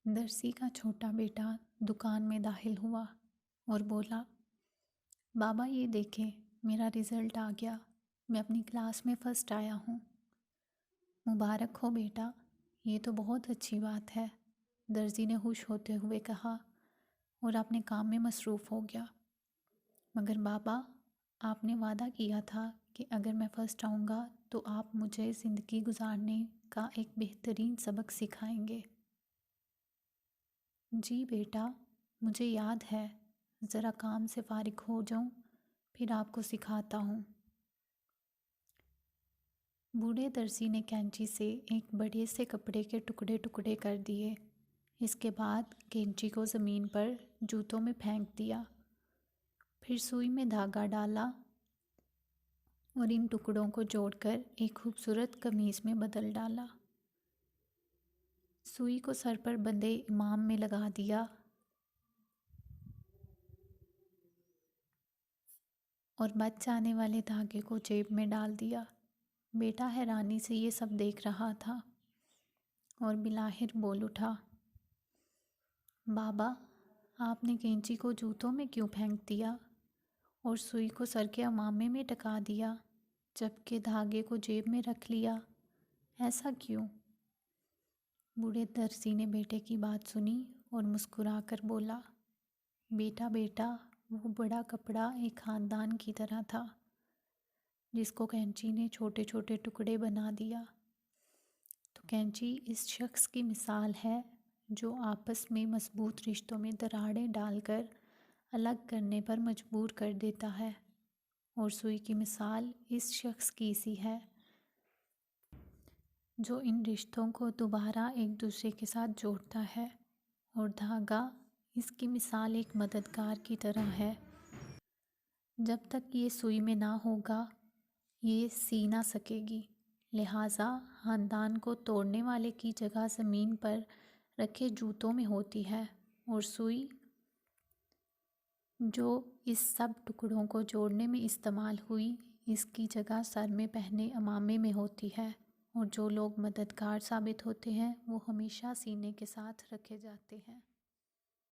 درزی کا چھوٹا بیٹا دکان میں داخل ہوا اور بولا، بابا یہ دیکھیں میرا رزلٹ آ گیا، میں اپنی کلاس میں فرسٹ آیا ہوں۔ مبارک ہو بیٹا، یہ تو بہت اچھی بات ہے، درزی نے خوش ہوتے ہوئے کہا اور اپنے کام میں مصروف ہو گیا۔ مگر بابا، آپ نے وعدہ کیا تھا کہ اگر میں فرسٹ آؤں گا تو آپ مجھے زندگی گزارنے کا ایک بہترین سبق سکھائیں گے۔ جی بیٹا، مجھے یاد ہے، ذرا کام سے فارغ ہو جاؤں پھر آپ کو سکھاتا ہوں۔ بوڑھے درزی نے کینچی سے ایک بڑے سے کپڑے کے ٹکڑے ٹکڑے کر دیے۔ اس کے بعد کینچی کو زمین پر جوتوں میں پھینک دیا، پھر سوئی میں دھاگا ڈالا اور ان ٹکڑوں کو جوڑ کر ایک خوبصورت قمیص میں بدل ڈالا۔ سوئی کو سر پر بندھے امام میں لگا دیا اور بچ جانے والے دھاگے کو جیب میں ڈال دیا۔ بیٹا حیرانی سے یہ سب دیکھ رہا تھا اور بالآخر بول اٹھا، بابا، آپ نے کینچی کو جوتوں میں کیوں پھینک دیا اور سوئی کو سر کے امامے میں ٹکا دیا جبکہ دھاگے کو جیب میں رکھ لیا؟ ایسا کیوں؟ بوڑھے درزی نے بیٹے کی بات سنی اور مسکرا کر بولا، بیٹا، وہ بڑا کپڑا ایک خاندان کی طرح تھا جس کو کینچی نے چھوٹے چھوٹے ٹکڑے بنا دیا۔ تو کینچی اس شخص کی مثال ہے جو آپس میں مضبوط رشتوں میں دراڑیں ڈال کر الگ کرنے پر مجبور کر دیتا ہے، اور سوئی کی مثال اس شخص کی سی ہے جو ان رشتوں کو دوبارہ ایک دوسرے کے ساتھ جوڑتا ہے، اور دھاگا اس کی مثال ایک مددگار کی طرح ہے۔ جب تک یہ سوئی میں نہ ہوگا یہ سی نہ سکے گی، لہٰذا خاندان کو توڑنے والے کی جگہ زمین پر رکھے جوتوں میں ہوتی ہے، اور سوئی جو اس سب ٹکڑوں کو جوڑنے میں استعمال ہوئی اس کی جگہ سر میں پہنے امامے میں ہوتی ہے، اور جو لوگ مددگار ثابت ہوتے ہیں وہ ہمیشہ سینے کے ساتھ رکھے جاتے ہیں۔